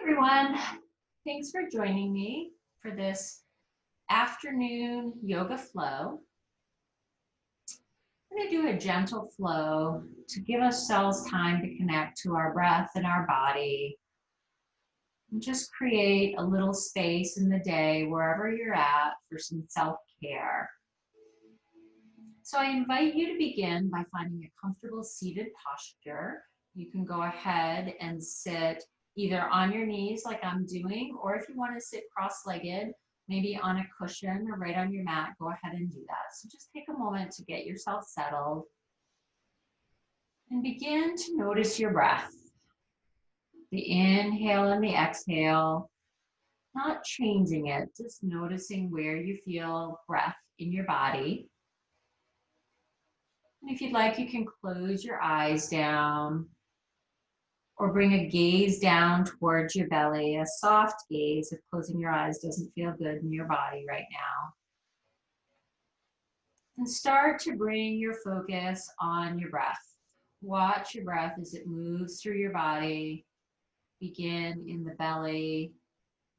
everyone. Thanks for joining me for this afternoon yoga flow. I'm going to do a gentle flow to give ourselves time to connect to our breath and our body. And just create a little space in the day wherever you're at for some self-care. So I invite you to begin by finding a comfortable seated posture. You can go ahead and sit either on your knees like I'm doing, or if you want to sit cross-legged, maybe on a cushion or right on your mat, go ahead and do that. So just take a moment to get yourself settled and begin to notice your breath. The inhale and the exhale, not changing it, just noticing where you feel breath in your body. And if you'd like, you can close your eyes down or bring a gaze down towards your belly, a soft gaze if closing your eyes doesn't feel good in your body right now. And start to bring your focus on your breath. Watch your breath as it moves through your body. Begin in the belly.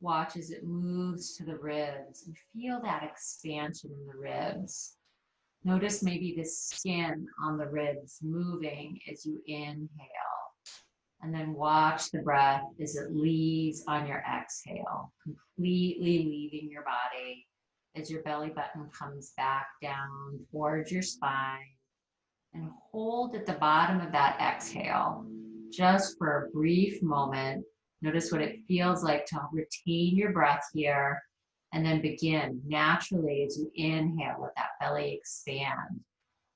Watch as it moves to the ribs and feel that expansion in the ribs. Notice maybe the skin on the ribs moving as you inhale. And then watch the breath as it leaves on your exhale, completely leaving your body as your belly button comes back down towards your spine. And hold at the bottom of that exhale just for a brief moment. Notice what it feels like to retain your breath here. And then begin naturally as you inhale, let that belly expand.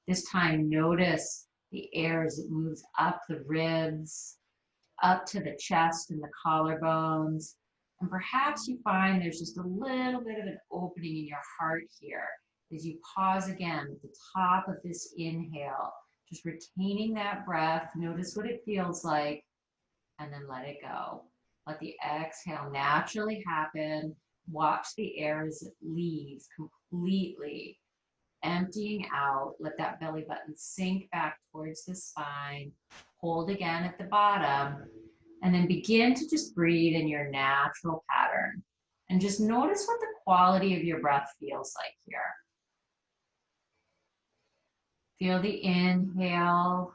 This time, notice the air as it moves up the ribs, up to the chest and the collarbones. And perhaps you find there's just a little bit of an opening in your heart here as you pause again at the top of this inhale, just retaining that breath. Notice what it feels like, and then let it go. Let the exhale naturally happen. Watch the air as it leaves completely, emptying out. Let that belly button sink back towards the spine. Hold again at the bottom, and then begin to just breathe in your natural pattern. And just notice what the quality of your breath feels like here. Feel the inhale,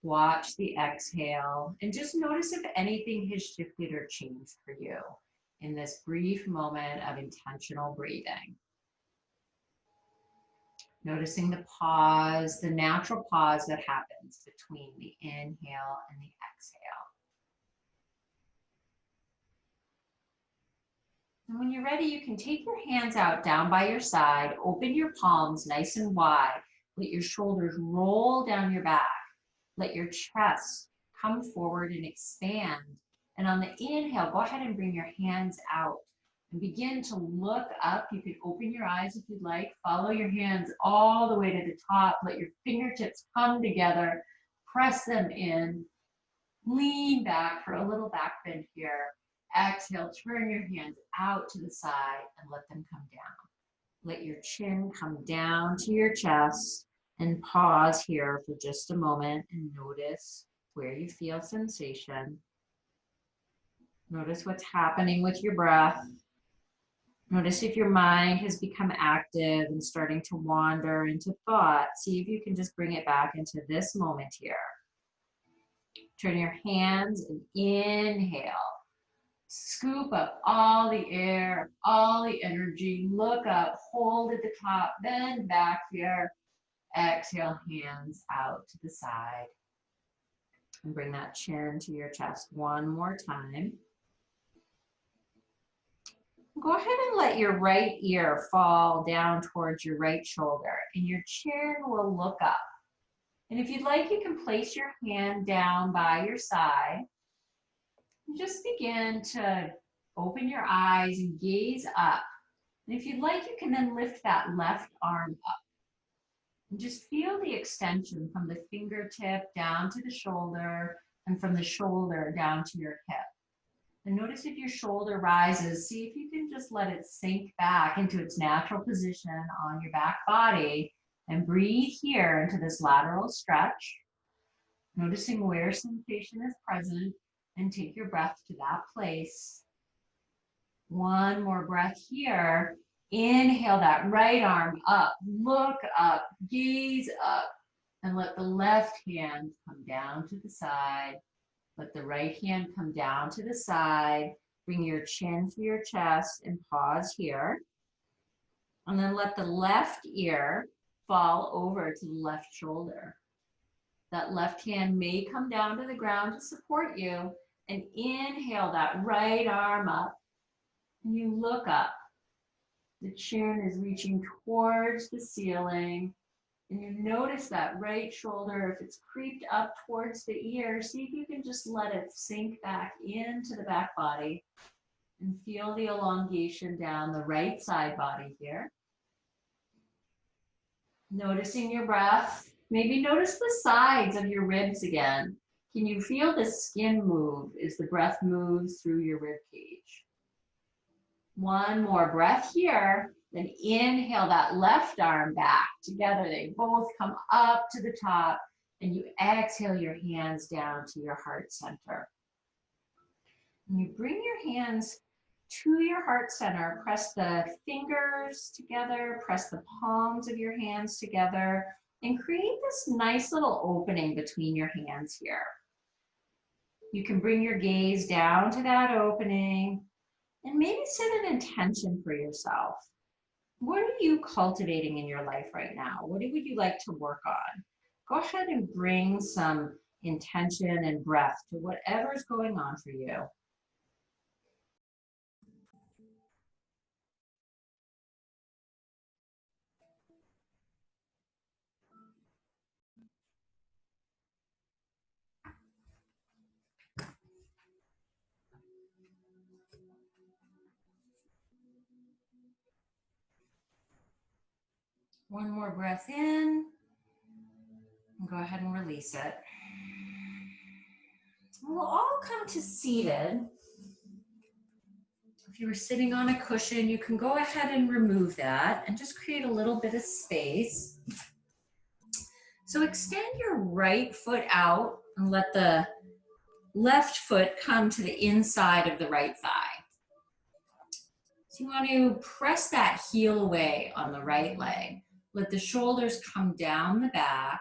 watch the exhale, and just notice if anything has shifted or changed for you in this brief moment of intentional breathing. Noticing the pause, the natural pause that happens between the inhale and the exhale. And when you're ready, you can take your hands out down by your side, open your palms nice and wide, let your shoulders roll down your back, let your chest come forward and expand. And on the inhale, go ahead and bring your hands out and begin to look up. You can open your eyes if you'd like. Follow your hands all the way to the top. Let your fingertips come together. Press them in. Lean back for a little back bend here. Exhale, turn your hands out to the side and let them come down. Let your chin come down to your chest and pause here for just a moment and notice where you feel sensation. Notice what's happening with your breath. Notice if your mind has become active and starting to wander into thought. See if you can just bring it back into this moment here. Turn your hands and inhale. Scoop up all the air, all the energy. Look up, hold at the top, bend back here. Exhale, hands out to the side. And bring that chin to your chest one more time. Go ahead and let your right ear fall down towards your right shoulder, and your chin will look up. And if you'd like, you can place your hand down by your side. And just begin to open your eyes and gaze up. And if you'd like, you can then lift that left arm up. And just feel the extension from the fingertip down to the shoulder and from the shoulder down to your hip. And notice if your shoulder rises, see if you can just let it sink back into its natural position on your back body and breathe here into this lateral stretch. Noticing where sensation is present and take your breath to that place. One more breath here. Inhale that right arm up, look up, gaze up, and let the left hand come down to the side. Let the right hand come down to the side. Bring your chin to your chest and pause here. And then let the left ear fall over to the left shoulder. That left hand may come down to the ground to support you. And inhale that right arm up. And you look up. The chin is reaching towards the ceiling. And you notice that right shoulder, if it's creeped up towards the ear, see if you can just let it sink back into the back body. And feel the elongation down the right side body here. Noticing your breath. Maybe notice the sides of your ribs again. Can you feel the skin move as the breath moves through your rib cage? One more breath here. Then inhale that left arm back. Together they both come up to the top. And you exhale your hands down to your heart center. And you bring your hands to your heart center. Press the fingers together. Press the palms of your hands together. And create this nice little opening between your hands here. You can bring your gaze down to that opening. And maybe set an intention for yourself. What are you cultivating in your life right now? What would you like to work on? Go ahead and bring some intention and breath to whatever's going on for you. One more breath in. And go ahead and release it. We'll all come to seated. If you were sitting on a cushion, you can go ahead and remove that and just create a little bit of space. So extend your right foot out and let the left foot come to the inside of the right thigh. So you want to press that heel away on the right leg. Let the shoulders come down the back.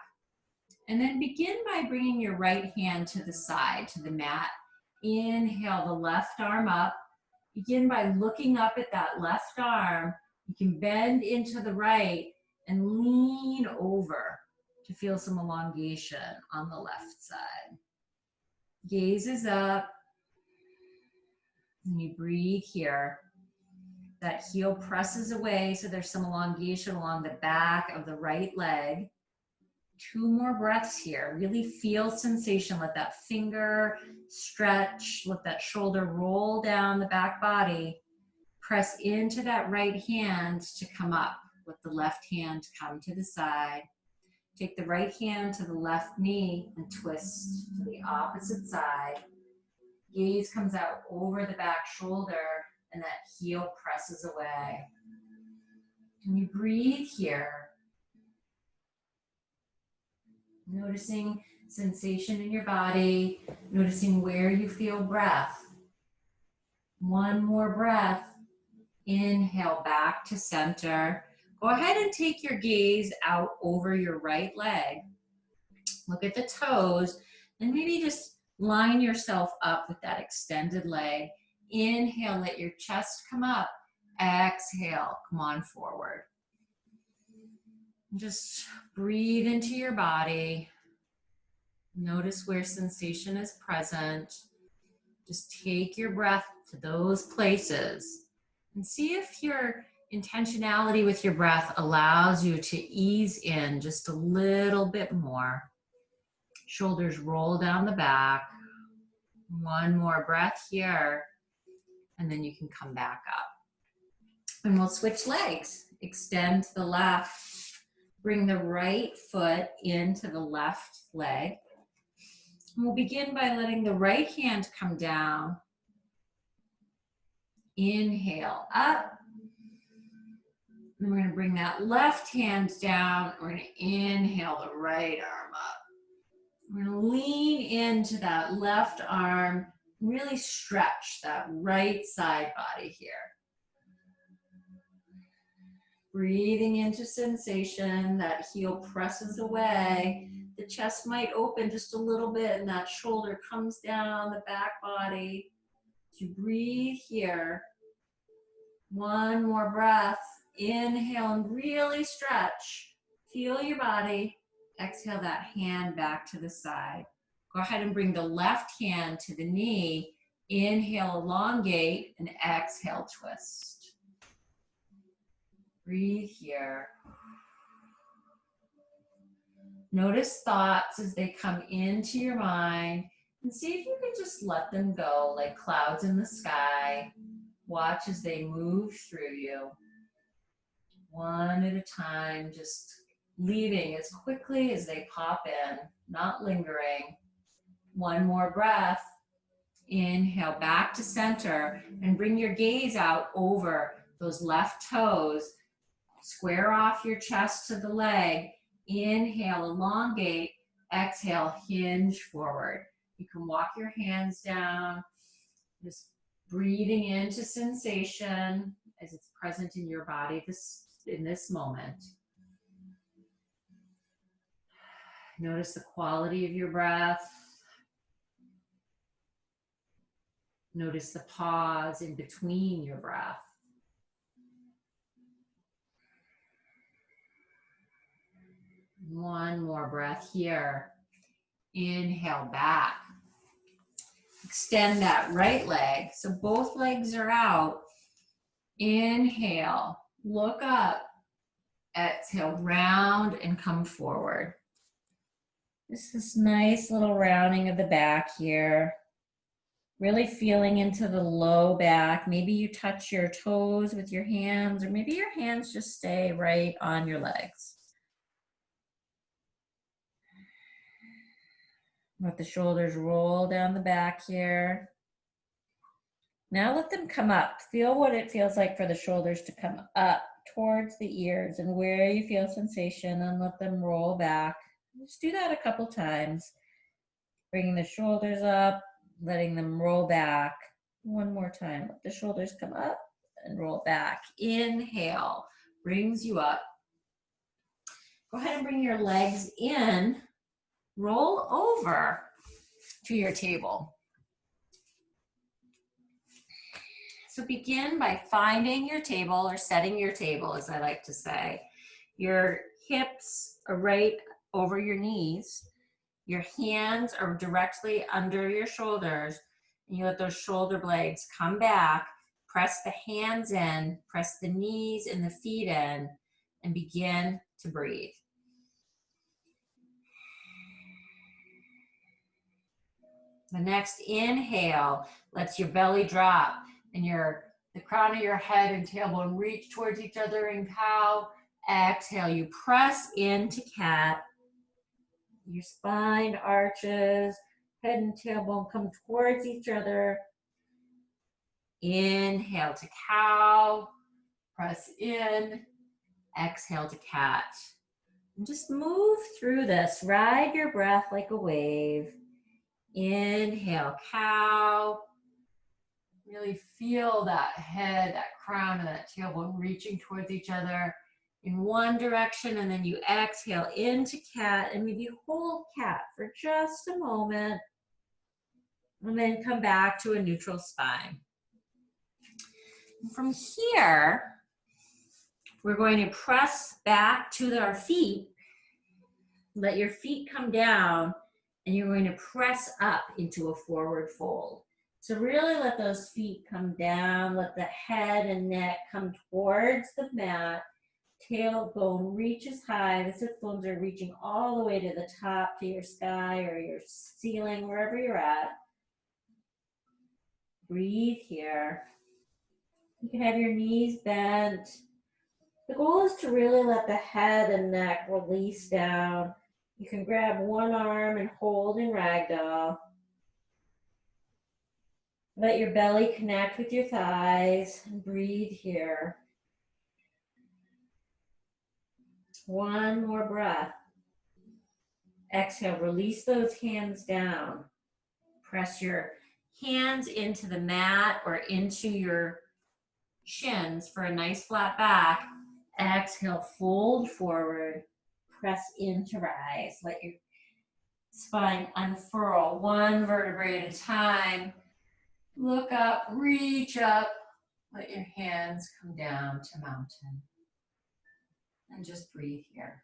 And then begin by bringing your right hand to the side, to the mat. Inhale the left arm up. Begin by looking up at that left arm. You can bend into the right and lean over to feel some elongation on the left side. Gaze is up. And you breathe here. That heel presses away, so there's some elongation along the back of the right leg. 2 more breaths here. Really feel sensation. Let that finger stretch. Let that shoulder roll down the back body. Press into that right hand to come up. Let the left hand come to the side. Take the right hand to the left knee and twist to the opposite side. Gaze comes out over the back shoulder and that heel presses away. And you breathe here. Noticing sensation in your body, noticing where you feel breath. One more breath. Inhale back to center. Go ahead and take your gaze out over your right leg. Look at the toes and maybe just line yourself up with that extended leg. Inhale, let your chest come up. Exhale, come on forward. Just breathe into your body. Notice where sensation is present. Just take your breath to those places and see if your intentionality with your breath allows you to ease in just a little bit more. Shoulders roll down the back. One more breath here, and then you can come back up. And we'll switch legs. Extend to the left. Bring the right foot into the left leg. And we'll begin by letting the right hand come down. Inhale up. And we're going to bring that left hand down. We're going to inhale the right arm up. We're going to lean into that left arm Really stretch that right side body here. Breathing into sensation, that heel presses away. The chest might open just a little bit and that shoulder comes down the back body. So you breathe here. One more breath. Inhale and really stretch. Feel your body. Exhale that hand back to the side. Go ahead and bring the left hand to the knee. Inhale, elongate, and exhale, twist. Breathe here. Notice thoughts as they come into your mind and see if you can just let them go like clouds in the sky. Watch as they move through you. One at a time, just leaving as quickly as they pop in, not lingering. One more breath. Inhale back to center and bring your gaze out over those left toes. Square off your chest to the leg. Inhale, elongate. Exhale, hinge forward. You can walk your hands down, just breathing into sensation as it's present in your body in this moment. Notice the quality of your breath. Notice the pause in between your breath. One more breath here. Inhale back. Extend that right leg. So both legs are out. Inhale, look up. Exhale, round and come forward. Just this nice little rounding of the back here. Really feeling into the low back. Maybe you touch your toes with your hands, or maybe your hands just stay right on your legs. Let the shoulders roll down the back here. Now let them come up. Feel what it feels like for the shoulders to come up towards the ears and where you feel sensation, and let them roll back. Just do that a couple times. Bringing the shoulders up, letting them roll back. One more time. Let the shoulders come up and roll back. Inhale, brings you up. Go ahead and bring your legs in. Roll over to your table. So begin by finding your table, or setting your table, as I like to say. Your hips are right over your knees. Your hands are directly under your shoulders. And you let those shoulder blades come back. Press the hands in, press the knees and the feet in, and begin to breathe. The next inhale lets your belly drop and the crown of your head and tailbone reach towards each other in cow. Exhale, you press into cat. Your spine arches, head and tailbone come towards each other. Inhale to cow, press in, exhale to cat. And just move through this. Ride your breath like a wave. Inhale, cow. Really feel that head, that crown, and that tailbone reaching towards each other in one direction, and then you exhale into cat, and maybe hold cat for just a moment, and then come back to a neutral spine. From here, we're going to press back to our feet. Let your feet come down, and you're going to press up into a forward fold. So really let those feet come down, let the head and neck come towards the mat. Tailbone reaches high. The sit bones are reaching all the way to the top, to your sky or your ceiling, wherever you're at. Breathe here. You can have your knees bent. The goal is to really let the head and neck release down. You can grab one arm and hold in ragdoll. Let your belly connect with your thighs and breathe here. One more breath. Exhale, release those hands down. Press your hands into the mat or into your shins for a nice flat back. Exhale, fold forward, press in to rise. Let your spine unfurl one vertebrae at a time. Look up, reach up. Let your hands come down to mountain. And just breathe here.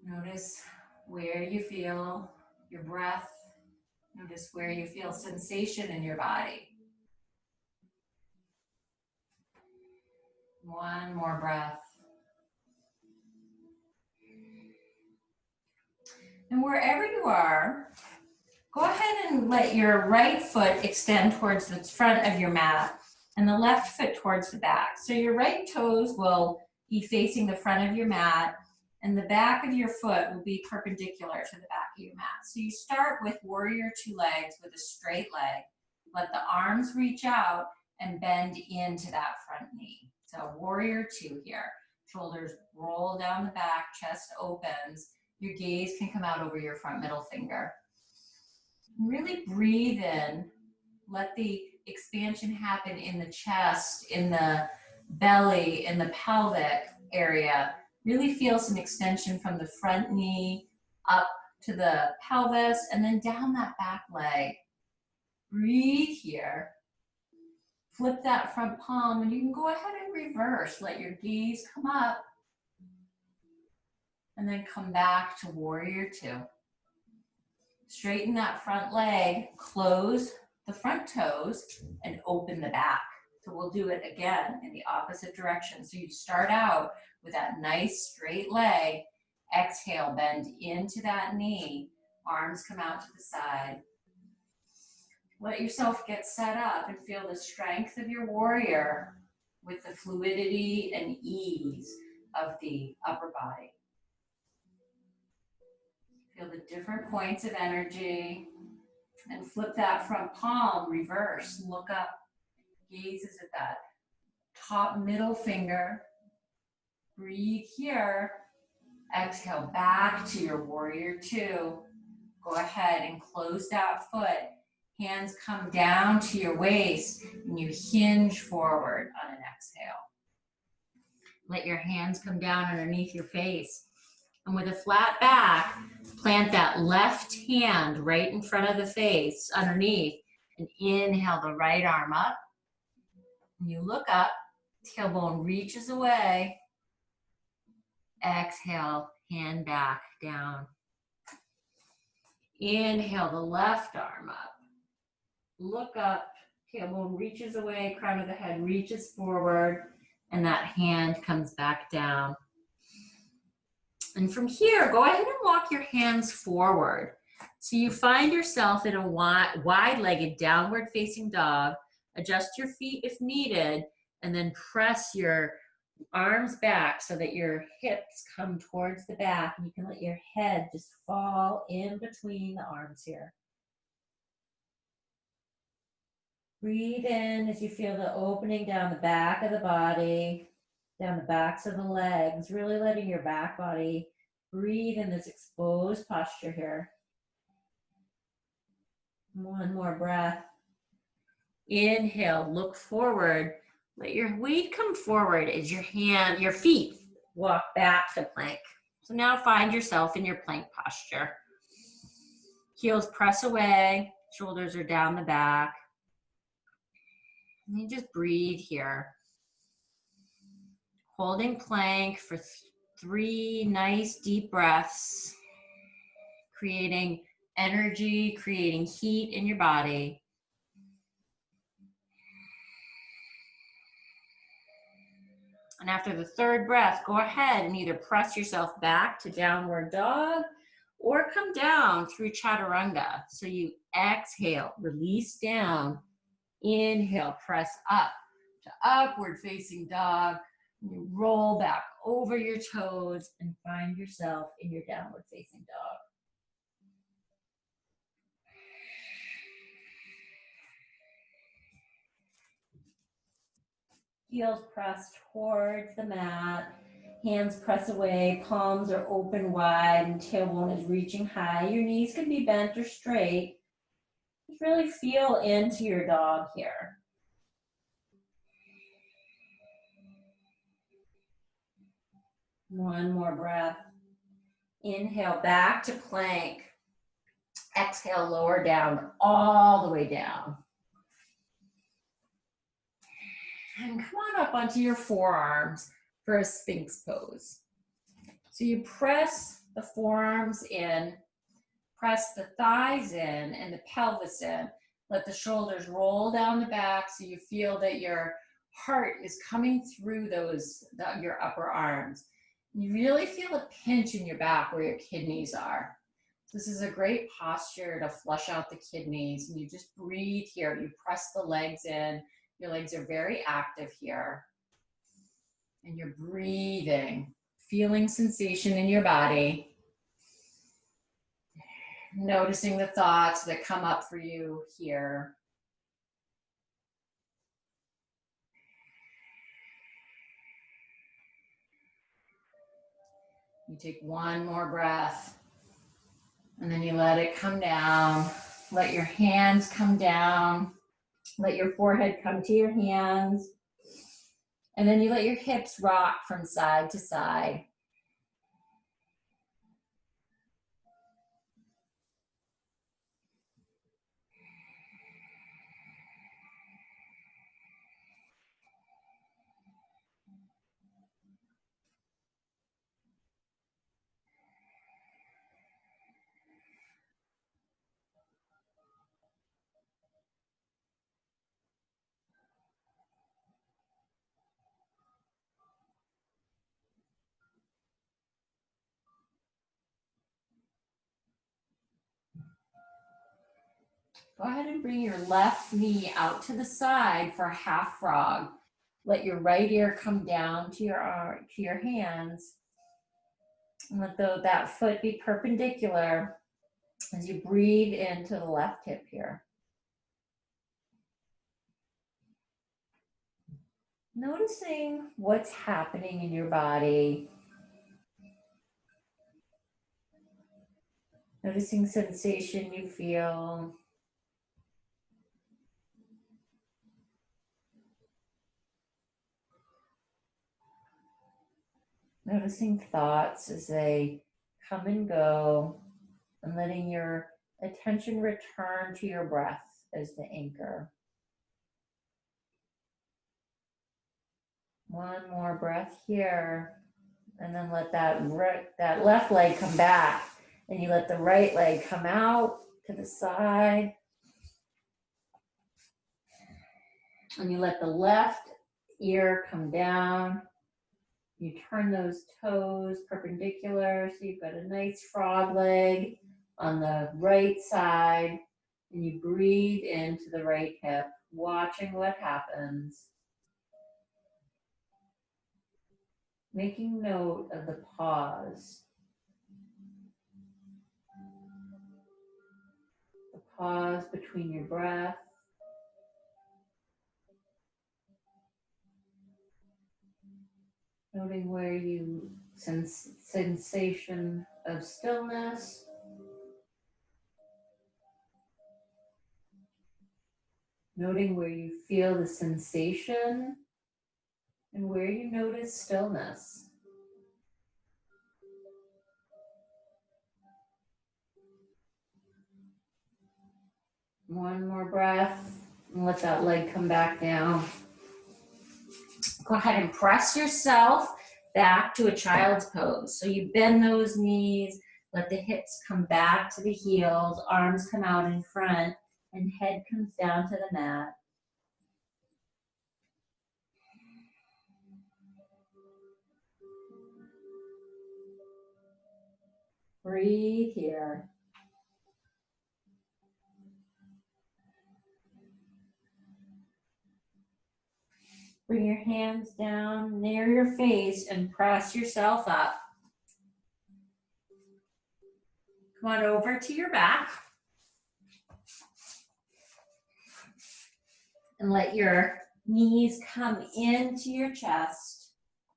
Notice where you feel your breath. Notice where you feel sensation in your body. One more breath. And wherever you are, go ahead and let your right foot extend towards the front of your mat and the left foot towards the back. So your right toes will be facing the front of your mat and the back of your foot will be perpendicular to the back of your mat. So you start with warrior two legs with a straight leg. Let the arms reach out and bend into that front knee. So warrior two here. Shoulders roll down the back, chest opens. Your gaze can come out over your front middle finger. Really breathe in. Let the expansion happen in the chest, in the belly, in the pelvic area. Really feel some extension from the front knee up to the pelvis and then down that back leg. Breathe here. Flip that front palm and you can go ahead and reverse. Let your gaze come up and then come back to warrior two. Straighten that front leg, close the front toes and open the back. So we'll do it again in the opposite direction. So you start out with that nice straight leg. Exhale, bend into that knee. Arms come out to the side. Let yourself get set up and feel the strength of your warrior with the fluidity and ease of the upper body. Feel the different points of energy and flip that front palm, reverse, look up. Gazes at that top middle finger. Breathe here. Exhale back to your warrior two. Go ahead and close that foot. Hands come down to your waist and you hinge forward on an exhale. Let your hands come down underneath your face. And with a flat back, plant that left hand right in front of the face underneath and inhale the right arm up. You look up, tailbone reaches away. Exhale, hand back down. Inhale the left arm up. Look up, tailbone reaches away, crown of the head reaches forward, and that hand comes back down. And from here, go ahead and walk your hands forward. So you find yourself in a wide-legged downward facing dog. Adjust your feet if needed, and then press your arms back so that your hips come towards the back. And you can let your head just fall in between the arms here. Breathe in as you feel the opening down the back of the body, down the backs of the legs, really letting your back body breathe in this exposed posture here. One more breath. Inhale, look forward. Let your weight come forward as your feet walk back to plank. So now find yourself in your plank posture. Heels press away, shoulders are down the back. And you just breathe here. Holding plank for 3 nice deep breaths, creating energy, creating heat in your body. And after the 3rd breath, go ahead and either press yourself back to downward dog or come down through chaturanga. So you exhale, release down, inhale, press up to upward facing dog. You roll back over your toes and find yourself in your downward facing dog. Heels pressed towards the mat. Hands press away, palms are open wide, and tailbone is reaching high. Your knees can be bent or straight. Just really feel into your dog here. One more breath. Inhale back to plank. Exhale, lower down, all the way down. And come on up onto your forearms for a Sphinx pose. So you press the forearms in, press the thighs in and the pelvis in. Let the shoulders roll down the back so you feel that your heart is coming through your upper arms. You really feel a pinch in your back where your kidneys are. This is a great posture to flush out the kidneys, and you just breathe here. You press the legs in. Your legs are very active here. And you're breathing, feeling sensation in your body. Noticing the thoughts that come up for you here. You take one more breath, and then you let it come down. Let your hands come down. Let your forehead come to your hands. And then you let your hips rock from side to side. Go ahead and bring your left knee out to the side for a half frog. Let your right ear come down to your hands. And let that foot be perpendicular as you breathe into the left hip here. Noticing what's happening in your body. Noticing sensation you feel. Noticing thoughts as they come and go, and letting your attention return to your breath as the anchor. One more breath here, and then let that left leg come back, and you let the right leg come out to the side, and you let the left ear come down. You turn those toes perpendicular, so you've got a nice frog leg on the right side, and you breathe into the right hip, watching what happens. Making note of the pause. The pause between your breath. Noting where you sense sensation of stillness. Noting where you feel the sensation and where you notice stillness. One more breath, and let that leg come back down. Go ahead and press yourself back to a child's pose. So you bend those knees, let the hips come back to the heels, arms come out in front, and head comes down to the mat. Breathe here. Bring your hands down near your face and press yourself up. Come on over to your back. And let your knees come into your chest.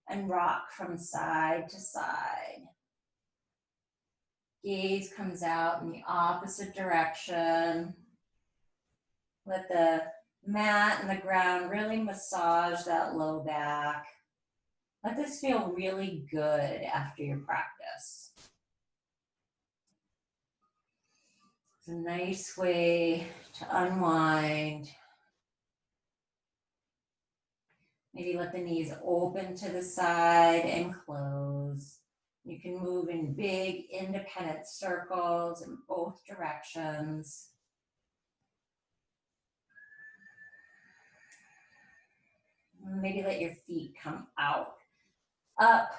and rock from side to side. Gaze comes out in the opposite direction. Let the mat and the ground really massage that low back. Let this feel really good after your practice. It's a nice way to unwind. Maybe let the knees open to the side and close. You can move in big independent circles in both directions. Maybe let your feet come out, up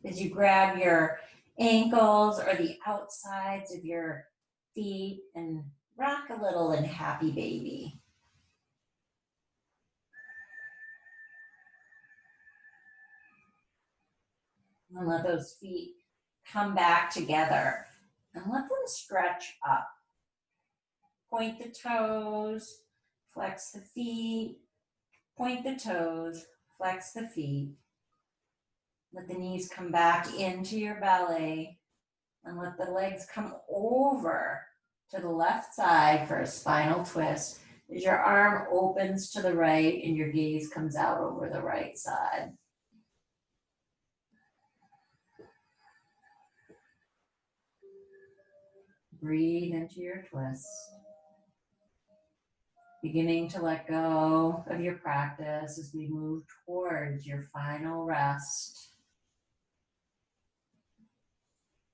as you grab your ankles or the outsides of your feet and rock a little in happy baby. And let those feet come back together and let them stretch up. Point the toes, flex the feet, point the toes, flex the feet. Let the knees come back into your belly and let the legs come over to the left side for a spinal twist as your arm opens to the right and your gaze comes out over the right side. Breathe into your twist. Beginning to let go of your practice as we move towards your final rest.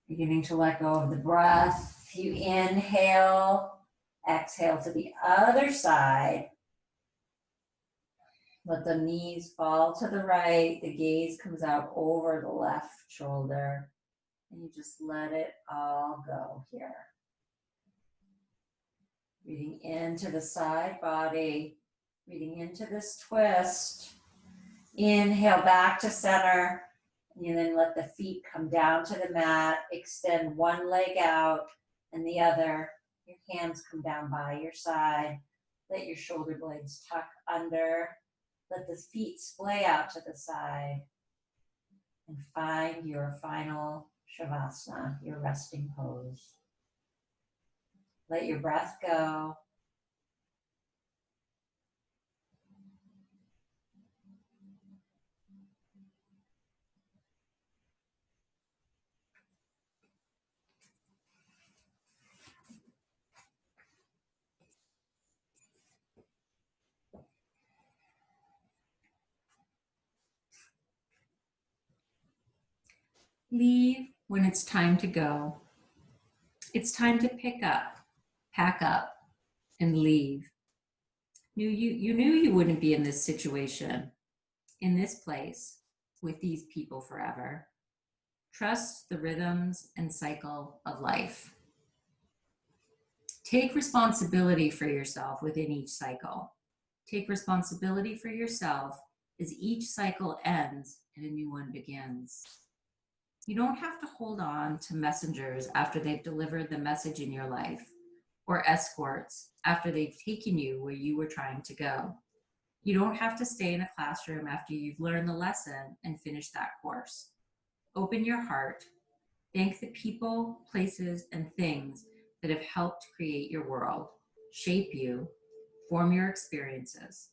Beginning to let go of the breath. You inhale, exhale to the other side. Let the knees fall to the right. The gaze comes out over the left shoulder. And you just let it all go here. Breathing into the side body, breathing into this twist. Inhale back to center, and then let the feet come down to the mat. Extend one leg out and the other. Your hands come down by your side. Let your shoulder blades tuck under. Let the feet splay out to the side. And find your final Shavasana, your resting pose. Let your breath go. Leave when it's time to go. It's time to pick up, pack up, and leave. You knew you wouldn't be in this situation, in this place, with these people forever. Trust the rhythms and cycle of life. Take responsibility for yourself within each cycle. Take responsibility for yourself as each cycle ends and a new one begins. You don't have to hold on to messengers after they've delivered the message in your life, or escorts after they've taken you where you were trying to go. You don't have to stay in a classroom after you've learned the lesson and finished that course. Open your heart. Thank the people, places, and things that have helped create your world, shape you, form your experiences.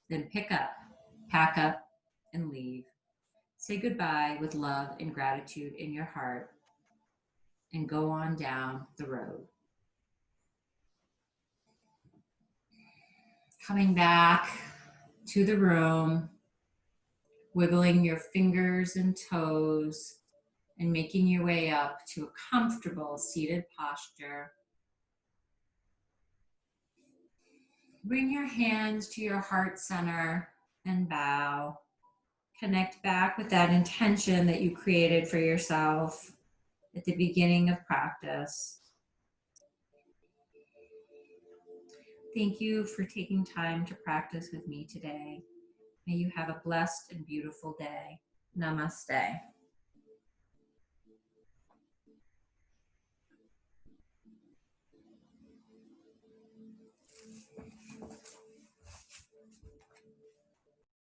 Then pick up, pack up, and leave. Say goodbye with love and gratitude in your heart and go on down the road. Coming back to the room, wiggling your fingers and toes and making your way up to a comfortable seated posture. Bring your hands to your heart center and bow. Connect back with that intention that you created for yourself at the beginning of practice. Thank you for taking time to practice with me today. May you have a blessed and beautiful day. Namaste.